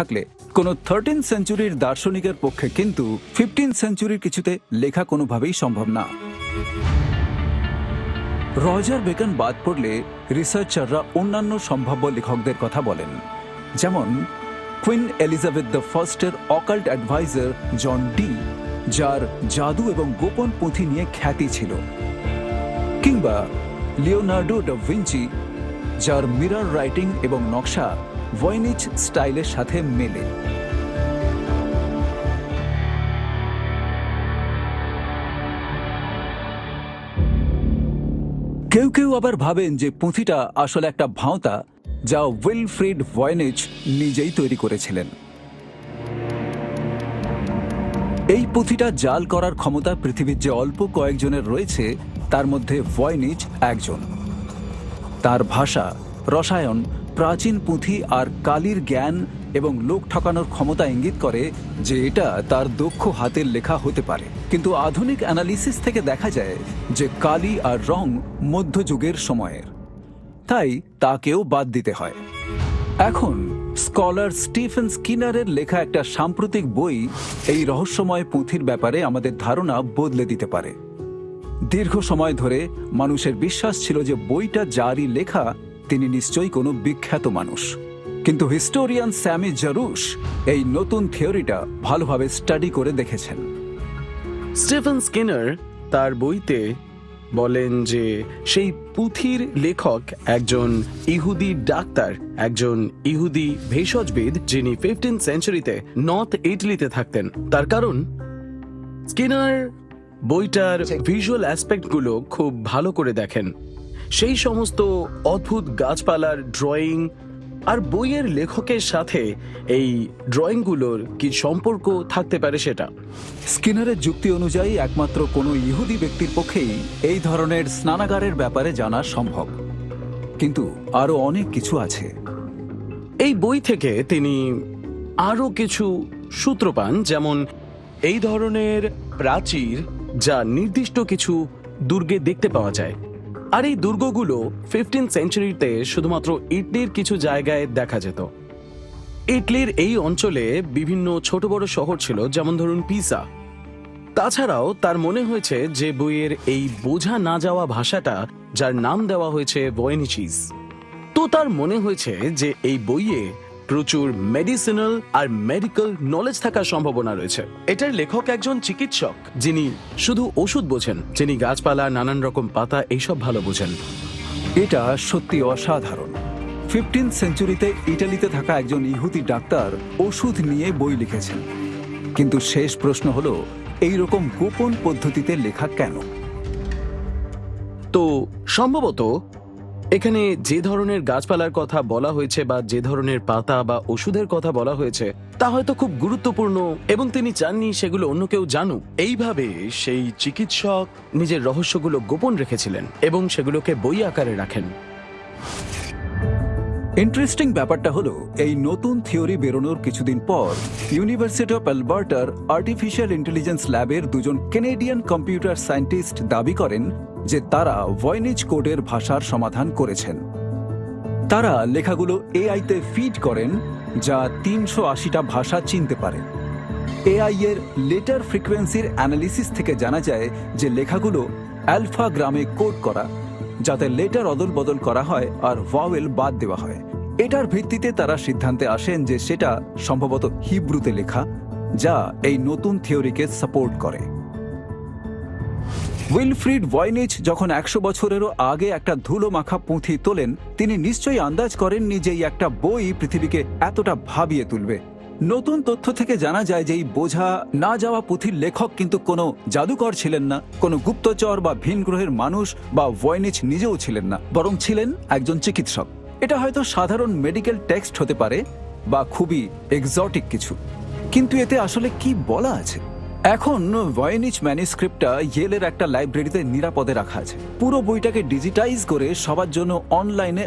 থাকলে কোনো 13th সেঞ্চুরির দার্শনিকের পক্ষে কিন্তু 15th সেঞ্চুরির কিছুতে লেখা কোনোভাবেই সম্ভব না। রজার বেকন বাদ পড়লে রিসার্চাররা অন্যান্য সম্ভাব্য লেখকদের কথা বলেন, যেমন কুইন এলিজাবেথ দ্য ফার্স্টের অকাল্ট অ্যাডভাইজার জন ডি, যার জাদু এবং গোপন পুঁথি নিয়ে খ্যাতি ছিল, কিংবা লিওনার্ডো ডা ভিঞ্চি, যার মিরর রাইটিং এবং নকশা ভয়েনিচ স্টাইলের সাথে মেলে। কেউ কেউ আবার ভাবেন যে পুঁথিটা আসলে একটা ভাঁওতা, যা উইলফ্রিড ভয়েনিচ নিজেই তৈরি করেছিলেন। এই পুঁথিটা জাল করার ক্ষমতা পৃথিবীর যে অল্প কয়েকজনের রয়েছে তার মধ্যে ভয়েনিচ একজন। তার ভাষা, রসায়ন, প্রাচীন পুঁথি আর কালির জ্ঞান এবং লোক ঠকানোর ক্ষমতা ইঙ্গিত করে যে এটা তার দক্ষ হাতের লেখা হতে পারে। কিন্তু আধুনিক অ্যানালিসিস থেকে দেখা যায় যে কালি আর রং মধ্যযুগের সময়ের, তাই তাকেও বাদ দিতে হয়। এখন স্কলার স্টিফেন স্কিনারের লেখা একটা সাম্প্রতিক বই এই রহস্যময় পুঁথির ব্যাপারে আমাদের ধারণা বদলে দিতে পারে। দীর্ঘ সময় ধরে মানুষের বিশ্বাস ছিল যে বইটা যারই লেখা তিনি নিশ্চয়ই কোনো বিখ্যাত মানুষ, কিন্তু হিস্টোরিয়ান স্যামি জারুশ এই নতুন থিওরিটা ভালোভাবে স্টাডি করে দেখেছেন। স্টিফেন স্কিনার তার বইতে বলেন যে সেই পুঁথির লেখক একজন ইহুদি ডাক্তার, একজন ইহুদি ভেষজবিদ, যিনি 15th সেঞ্চুরিতে নর্থ ইটালিতে থাকতেন। তার কারণ, স্কিনার বইটার ভিজুয়াল অ্যাসপেক্টগুলো খুব ভালো করে দেখেন, সেই সমস্ত অদ্ভুত গাছপালার ড্রয়িং আর বইয়ের লেখকের সাথে এই ড্রয়িংগুলোর কি সম্পর্ক থাকতে পারে সেটা। স্কিনারের যুক্তি অনুযায়ী একমাত্র কোনো ইহুদি ব্যক্তির পক্ষেই এই ধরনের স্নানাগারের ব্যাপারে জানা সম্ভব, কিন্তু আরো অনেক কিছু আছে। এই বই থেকে তিনি আরো কিছু সূত্র পান, যেমন এই ধরনের প্রাচীর যা নির্দিষ্ট কিছু দুর্গে দেখতে পাওয়া যায়, আর এই দুর্গগুলো 15th সেঞ্চুরিতে শুধুমাত্র ইটলির কিছু জায়গায় দেখা যেত। ইটলির এই অঞ্চলে বিভিন্ন ছোট বড় শহর ছিল, যেমন ধরুন পিসা। তাছাড়াও তার মনে হয়েছে যে বইয়ের এই বোঝা না যাওয়া ভাষাটা, যার নাম দেওয়া হয়েছে ভয়েনিচিস, তো তার মনে হয়েছে যে এই বইয়ে প্রচুর মেডিসিনাল আর মেডিকেল নলেজ থাকার সম্ভাবনা রয়েছে। এটার লেখক একজন চিকিৎসক, যিনি শুধু ওষুধ বোঝেন, যিনি গাছপালা, নানান রকম পাতা এইসব ভালো বোঝেন। এটা সত্যি অসাধারণ। 15th সেঞ্চুরিতে ইটালিতে থাকা একজন ইহুদি ডাক্তার ওষুধ নিয়ে বই লিখেছেন, কিন্তু শেষ প্রশ্ন হলো এই রকম গোপন পদ্ধতিতে লেখা কেন? তো সম্ভবত এখানে যে ধরনের গাছপালার কথা বলা হয়েছে বা যে ধরনের পাতা বা ওষুধের কথা বলা হয়েছে তা হয়তো খুব গুরুত্বপূর্ণ, এবং তিনি চাননি সেগুলো অন্য কেউ জানুক। এইভাবে সেই চিকিৎসক নিজের রহস্যগুলো গোপন রেখেছিলেন এবং সেগুলোকে বই আকারে রাখেন। ইন্টারেস্টিং ব্যাপারটা হলো, এই নতুন থিওরি বেরোনোর কিছুদিন পর ইউনিভার্সিটি অফ অ্যালবার্টার আর্টিফিশিয়াল ইন্টেলিজেন্স ল্যাবের দুজন কেনেডিয়ান কম্পিউটার সায়েন্টিস্ট দাবি করেন যে তারা ভয়েনিচ কোডের ভাষার সমাধান করেছেন। তারা লেখাগুলো এআইতে ফিড করেন, যা 380টা ভাষা চিনতে পারে। এআই এর লেটার ফ্রিকোয়েন্সির অ্যানালিসিস থেকে জানা যায় যে লেখাগুলো অ্যালফা গ্রামে কোড করা, যাতে লেটার অদল বদল করা হয় আর ভাওয়েল বাদ দেওয়া হয়। এটার ভিত্তিতে তারা সিদ্ধান্তে আসেন যে সেটা সম্ভবত হিব্রুতে লেখা, যা এই নতুন থিওরিকে সাপোর্ট করে। উইলফ্রিড ভয়েনিচ যখন 100 বছরেরও আগে একটা ধুলো মাখা পুঁথি তোলেন, তিনি নিশ্চয়ই আন্দাজ করেননি যে এই একটা বই পৃথিবীকে এতটা ভাবিয়ে তুলবে। নতুন তথ্য থেকে জানা যায় যে এই বোঝা না যাওয়া পুঁথির লেখক কিন্তু কোনো জাদুকর ছিলেন না, কোনো গুপ্তচর বা ভিন গ্রহের মানুষ বা ভয়েনিচ নিজেও ছিলেন না, বরং ছিলেন একজন চিকিৎসক। এটা হয়তো সাধারণ মেডিকেল টেক্সট হতে পারে বা খুবই এক্সোটিক কিছু, কিন্তু এতে আসলে কি বলা আছে? এখন ভয়েনিচ ম্যানুস্ক্রিপ্টটা ইয়েলের একটা লাইব্রেরিতে নিরাপদে রাখা আছে। পুরো বইটাকে ডিজিটাইজ করে সবার জন্য অনলাইনে